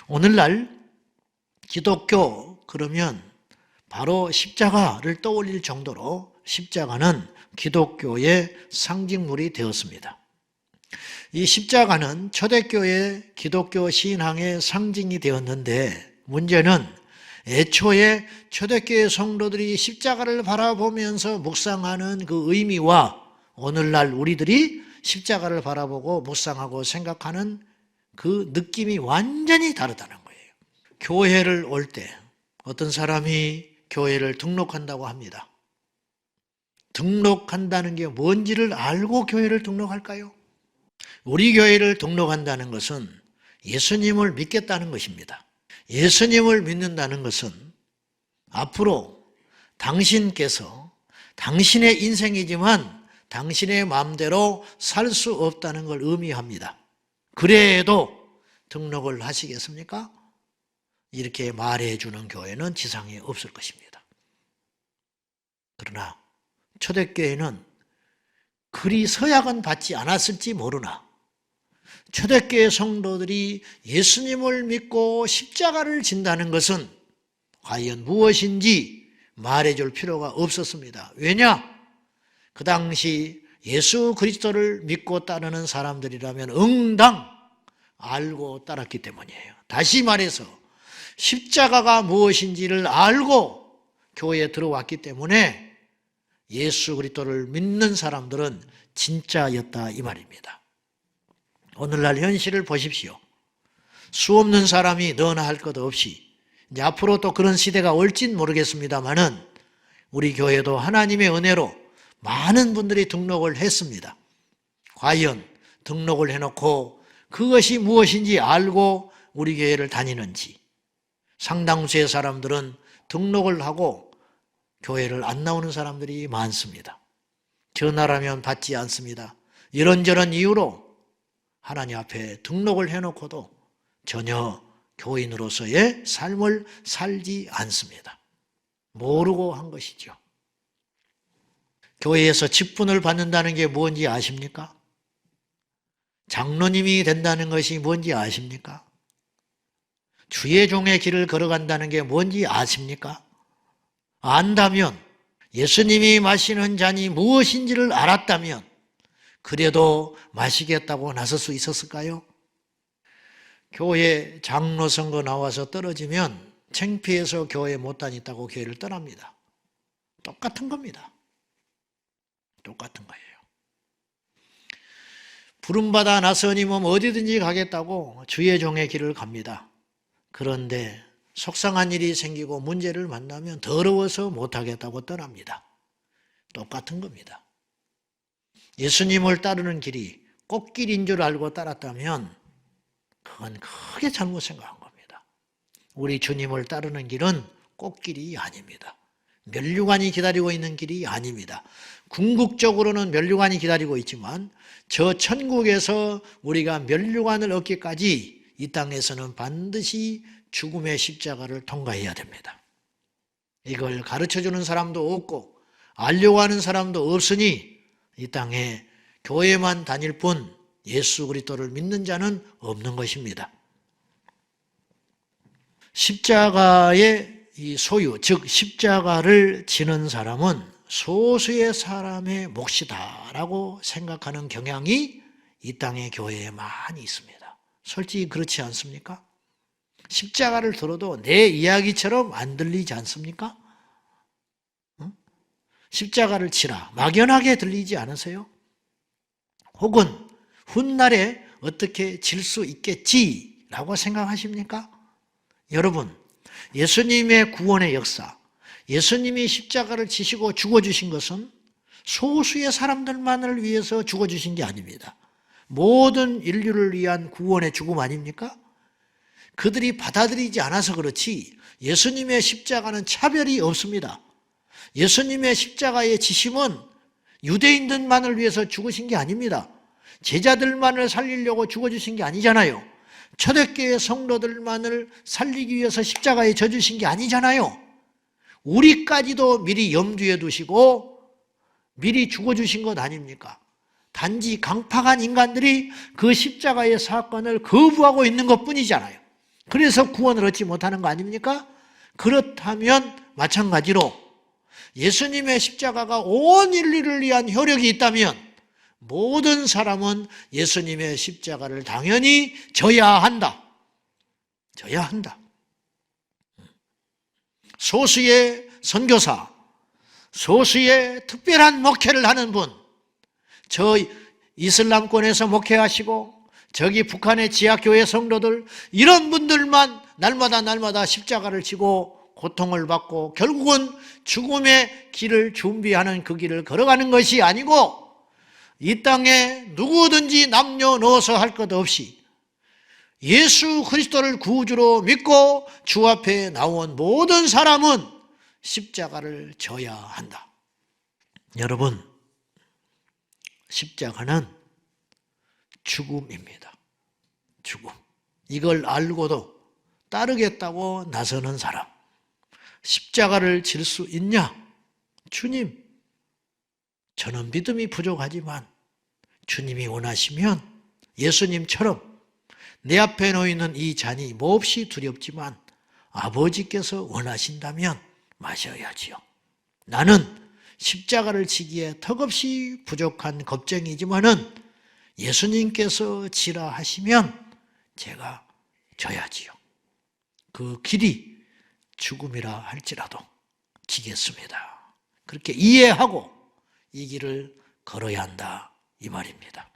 오늘날 기독교 그러면 바로 십자가를 떠올릴 정도로 십자가는 기독교의 상징물이 되었습니다. 이 십자가는 초대교회 기독교 신앙의 상징이 되었는데, 문제는 애초에 초대교회 성도들이 십자가를 바라보면서 묵상하는 그 의미와 오늘날 우리들이 십자가를 바라보고 묵상하고 생각하는 그 느낌이 완전히 다르다는 거예요. 교회를 올 때 어떤 사람이 교회를 등록한다고 합니다. 등록한다는 게 뭔지를 알고 교회를 등록할까요? 우리 교회를 등록한다는 것은 예수님을 믿겠다는 것입니다. 예수님을 믿는다는 것은 앞으로 당신께서 당신의 인생이지만 당신의 마음대로 살 수 없다는 걸 의미합니다. 그래도 등록을 하시겠습니까? 이렇게 말해주는 교회는 지상에 없을 것입니다. 그러나 초대교회는 그리 서약은 받지 않았을지 모르나 초대교회 성도들이 예수님을 믿고 십자가를 진다는 것은 과연 무엇인지 말해줄 필요가 없었습니다. 왜냐? 그 당시 예수 그리스도를 믿고 따르는 사람들이라면 응당 알고 따랐기 때문이에요. 다시 말해서 십자가가 무엇인지를 알고 교회에 들어왔기 때문에 예수 그리스도를 믿는 사람들은 진짜였다 이 말입니다. 오늘날 현실을 보십시오. 수 없는 사람이 너나 할 것 없이 이제 앞으로 또 그런 시대가 올진 모르겠습니다만은 우리 교회도 하나님의 은혜로 많은 분들이 등록을 했습니다. 과연 등록을 해놓고 그것이 무엇인지 알고 우리 교회를 다니는지, 상당수의 사람들은 등록을 하고 교회를 안 나오는 사람들이 많습니다. 전화라면 받지 않습니다. 이런저런 이유로 하나님 앞에 등록을 해놓고도 전혀 교인으로서의 삶을 살지 않습니다. 모르고 한 것이죠. 교회에서 직분을 받는다는 게 뭔지 아십니까? 장로님이 된다는 것이 뭔지 아십니까? 주의 종의 길을 걸어간다는 게 뭔지 아십니까? 안다면, 예수님이 마시는 잔이 무엇인지를 알았다면 그래도 마시겠다고 나설 수 있었을까요? 교회 장로 선거 나와서 떨어지면 창피해서 교회 못 다녔다고 교회를 떠납니다. 똑같은 겁니다. 똑같은 거예요. 부름받아 나서니면 어디든지 가겠다고 주의 종의 길을 갑니다. 그런데 속상한 일이 생기고 문제를 만나면 더러워서 못하겠다고 떠납니다. 똑같은 겁니다. 예수님을 따르는 길이 꽃길인 줄 알고 따랐다면 그건 크게 잘못 생각한 겁니다. 우리 주님을 따르는 길은 꽃길이 아닙니다. 면류관이 기다리고 있는 길이 아닙니다. 궁극적으로는 면류관이 기다리고 있지만 저 천국에서 우리가 면류관을 얻기까지 이 땅에서는 반드시 죽음의 십자가를 통과해야 됩니다. 이걸 가르쳐주는 사람도 없고 알려고 하는 사람도 없으니 이 땅에 교회만 다닐 뿐 예수 그리스도를 믿는 자는 없는 것입니다. 십자가의 이 소유, 즉 십자가를 지는 사람은 소수의 사람의 몫이다라고 생각하는 경향이 이 땅의 교회에 많이 있습니다. 솔직히 그렇지 않습니까? 십자가를 들어도 내 이야기처럼 안 들리지 않습니까? 십자가를 치라 막연하게 들리지 않으세요? 혹은 훗날에 어떻게 질 수 있겠지라고 생각하십니까? 여러분, 예수님의 구원의 역사, 예수님이 십자가를 지시고 죽어주신 것은 소수의 사람들만을 위해서 죽어주신 게 아닙니다. 모든 인류를 위한 구원의 죽음 아닙니까? 그들이 받아들이지 않아서 그렇지 예수님의 십자가는 차별이 없습니다. 예수님의 십자가의 지심은 유대인들만을 위해서 죽으신 게 아닙니다. 제자들만을 살리려고 죽어주신 게 아니잖아요. 초대교회 성도들만을 살리기 위해서 십자가에 져주신 게 아니잖아요. 우리까지도 미리 염두에 두시고 미리 죽어주신 것 아닙니까? 단지 강팍한 인간들이 그 십자가의 사건을 거부하고 있는 것뿐이잖아요. 그래서 구원을 얻지 못하는 거 아닙니까? 그렇다면 마찬가지로 예수님의 십자가가 온 인류를 위한 효력이 있다면 모든 사람은 예수님의 십자가를 당연히 져야 한다. 져야 한다. 소수의 선교사, 소수의 특별한 목회를 하는 분, 저 이슬람권에서 목회하시고 저기 북한의 지하교회 성도들, 이런 분들만 날마다 십자가를 지고 고통을 받고 결국은 죽음의 길을 준비하는 그 길을 걸어가는 것이 아니고, 이 땅에 누구든지 남녀노소 할 것 없이 예수 그리스도를 구주로 믿고 주 앞에 나온 모든 사람은 십자가를 져야 한다. 여러분, 십자가는 죽음입니다. 죽음. 이걸 알고도 따르겠다고 나서는 사람, 십자가를 질 수 있냐? 주님, 저는 믿음이 부족하지만 주님이 원하시면 예수님처럼 내 앞에 놓이는 이 잔이 몹시 두렵지만 아버지께서 원하신다면 마셔야지요. 나는 십자가를 지기에 턱없이 부족한 겁쟁이지만은 예수님께서 지라 하시면 제가 져야지요. 그 길이 죽음이라 할지라도 지겠습니다. 그렇게 이해하고 이 길을 걸어야 한다, 이 말입니다.